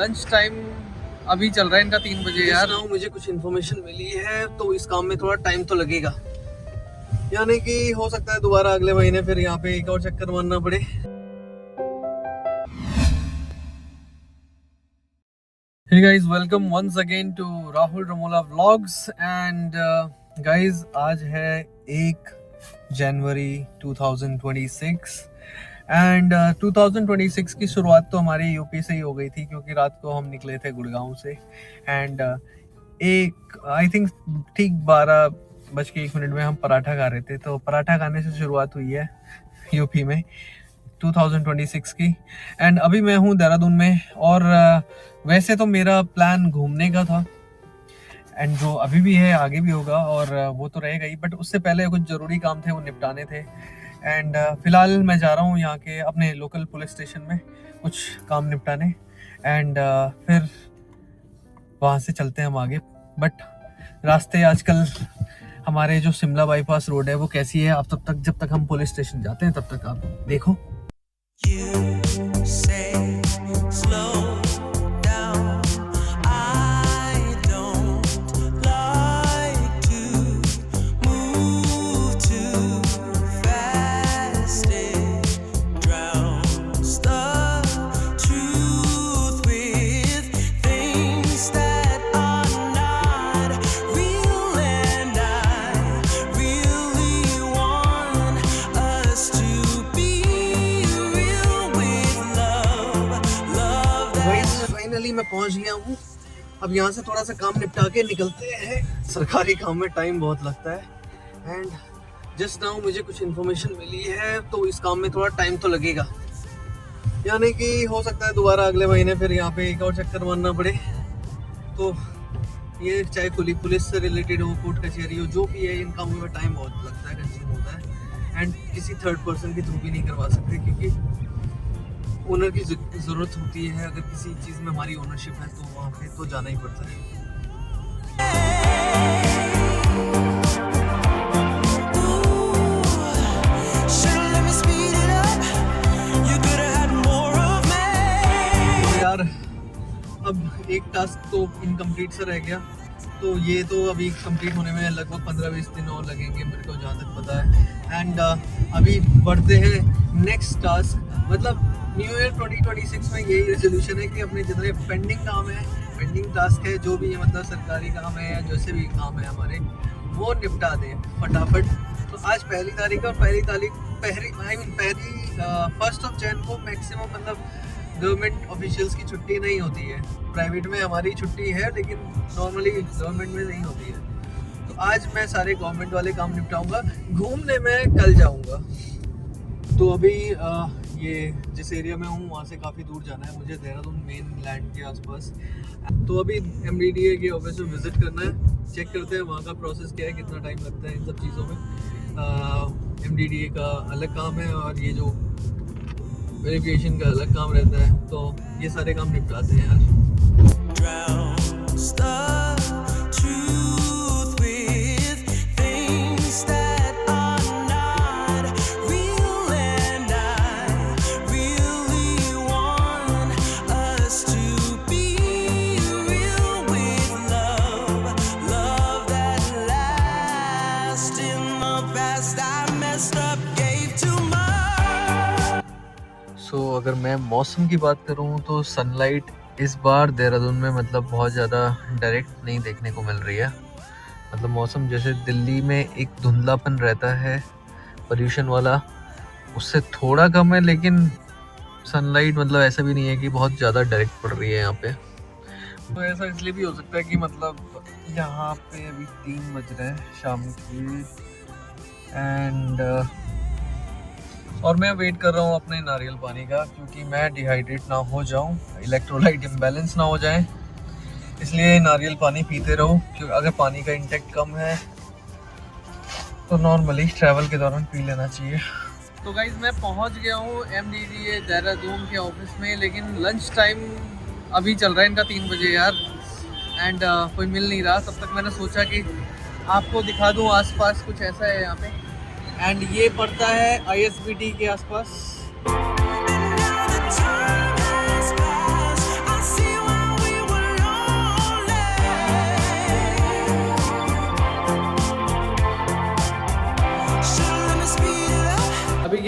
Lunch time अभी चल रहा है इनका 3 बजे यार। मुझे कुछ इन्फॉर्मेशन मिली है तो इस काम में थोड़ा टाइम तो लगेगा, यानी कि हो सकता है दोबारा अगले महीने फिर यहाँ पे एक और चक्कर मारना पड़े। Hey guys, welcome once again to Rahul Ramola Vlogs and guys आज है 1 जनवरी 2026 एंड 2026 की शुरुआत तो हमारी यूपी से ही हो गई थी क्योंकि रात को हम निकले थे गुड़गांव से एंड एक आई थिंक ठीक 12:01 में हम पराठा खा रहे थे, तो पराठा खाने से शुरुआत हुई है यूपी में 2026 की। एंड अभी मैं हूँ देहरादून में और वैसे तो मेरा प्लान घूमने का था एंड जो अभी भी है आगे भी होगा और वो तो रहेगा ही, बट उससे पहले कुछ ज़रूरी काम थे वो निपटाने थे। एंड फ़िलहाल मैं जा रहा हूँ यहाँ के अपने लोकल पुलिस स्टेशन में कुछ काम निपटाने एंड फिर वहाँ से चलते हैं हम आगे। बट रास्ते आजकल हमारे जो शिमला बाईपास रोड है वो कैसी है, आप तब तक जब तक हम पुलिस स्टेशन जाते हैं तब तक आप देखो। मैं पहुंच गया हूँ, अब यहाँ से थोड़ा सा काम निपटा के निकलते हैं। सरकारी काम में टाइम बहुत लगता है एंड जस्ट नाउ मुझे कुछ इन्फॉर्मेशन मिली है तो इस काम में थोड़ा टाइम तो लगेगा, यानी कि हो सकता है दोबारा अगले महीने फिर यहाँ पे एक और चक्कर मारना पड़े। तो ये चाहे पुलिस से रिलेटेड हो, कोर्ट कचहरी हो, जो भी है, इन कामों में टाइम बहुत लगता है, कंज्यूम होता है एंड किसी थर्ड पर्सन के थ्रू भी नहीं करवा सकते क्योंकि ओनर की ज़रूरत होती है। अगर किसी चीज़ में हमारी ओनरशिप है तो वहाँ पे तो जाना ही पड़ता है। यार अब एक टास्क तो इनकम्प्लीट सा रह गया, तो ये तो अभी कंप्लीट होने में लगभग 15-20 दिन और लगेंगे मेरे को जहाँ तक पता है। एंड अभी बढ़ते हैं नेक्स्ट टास्क, मतलब न्यू ईयर 2026 में यही रेजोल्यूशन है कि अपने जितने पेंडिंग काम है, पेंडिंग टास्क है, जो भी है, मतलब सरकारी काम है या जैसे भी काम है हमारे, वो निपटा दें फटाफट। तो आज पहली तारीख और पहली 1 जनवरी को मैक्सिमम मतलब गवर्नमेंट ऑफिशियल्स की छुट्टी नहीं होती है। प्राइवेट में हमारी छुट्टी है लेकिन नॉर्मली गवर्नमेंट में नहीं होती है। तो आज मैं सारे गवर्नमेंट वाले काम निपटाऊंगा। घूमने में कल जाऊंगा। तो अभी ये जिस एरिया में हूँ वहाँ से काफ़ी दूर जाना है मुझे, देहरादून मेन लैंड के आसपास। तो अभी MDDA के ऑफिस में विज़िट करना है, चेक करते हैं वहाँ का प्रोसेस क्या है, कितना टाइम लगता है इन सब चीज़ों में। MDDA का अलग काम है और ये जो वेरिफिकेशन का अलग काम रहता है, तो ये सारे काम निपटाते हैं यार। अगर मैं मौसम की बात करूं तो सनलाइट इस बार देहरादून में मतलब बहुत ज़्यादा डायरेक्ट नहीं देखने को मिल रही है। मतलब मौसम जैसे दिल्ली में एक धुंधलापन रहता है पोल्यूशन वाला, उससे थोड़ा कम है, लेकिन सनलाइट मतलब ऐसा भी नहीं है कि बहुत ज़्यादा डायरेक्ट पड़ रही है यहाँ पे। तो ऐसा इसलिए भी हो सकता है कि मतलब यहाँ पे अभी 3 बज रहे हैं शाम के एंड और मैं वेट कर रहा हूँ अपने नारियल पानी का, क्योंकि मैं डिहाइड्रेट ना हो जाऊँ, इलेक्ट्रोलाइट इम्बैलेंस ना हो जाए, इसलिए नारियल पानी पीते रहो। क्योंकि अगर पानी का इंटेक कम है तो नॉर्मली ट्रैवल के दौरान पी लेना चाहिए। तो गाइज मैं पहुँच गया हूँ MDDA देहरादून के ऑफिस में, लेकिन लंच टाइम अभी चल रहा है इनका 3 बजे यार एंड कोई मिल नहीं रहा। तब तक मैंने सोचा कि आपको दिखा दूँ आसपास कुछ ऐसा है यहाँ पे, एंड ये पड़ता है ISBT के आसपास।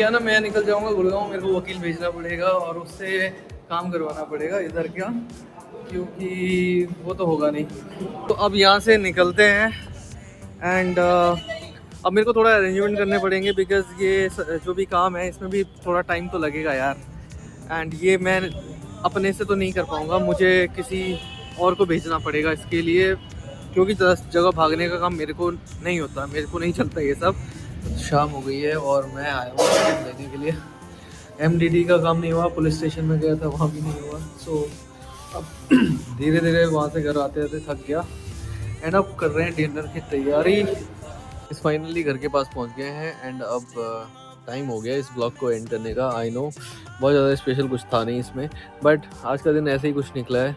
क्या ना, मैं निकल जाऊंगा गुड़गांव, मेरे को वकील भेजना पड़ेगा और उससे काम करवाना पड़ेगा इधर क्या, क्योंकि वो तो होगा नहीं। तो अब यहाँ से निकलते हैं एंड अब मेरे को थोड़ा अरेंजमेंट करने पड़ेंगे बिकॉज़ ये जो भी काम है इसमें भी थोड़ा टाइम तो लगेगा यार। एंड ये मैं अपने से तो नहीं कर पाऊँगा, मुझे किसी और को भेजना पड़ेगा इसके लिए, क्योंकि जगह भागने का काम मेरे को नहीं होता, मेरे को नहीं चलता ये सब। शाम हो गई है और मैं आया हूँ टिकट लेने के लिए। MDD का काम नहीं हुआ, पुलिस स्टेशन में गया था वहाँ भी नहीं हुआ। सो अब धीरे धीरे वहाँ से घर आते आते थक गया एंड अब कर रहे हैं डिनर की तैयारी। इस फाइनली घर के पास पहुँच गए हैं एंड अब टाइम हो गया इस ब्लॉग को एंड करने का। आई नो बहुत ज़्यादा स्पेशल कुछ था नहीं इसमें, बट आज का दिन ऐसे ही कुछ निकला है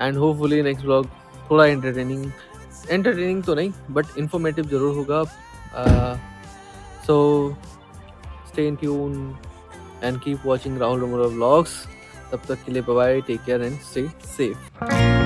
एंड होपफुली नेक्स्ट ब्लॉग थोड़ा एंटरटेनिंग तो नहीं बट इंफॉर्मेटिव ज़रूर होगा। So stay in tune and keep watching Rahul Ramola vlogs. तब तक के लिए bye bye, take care and stay safe.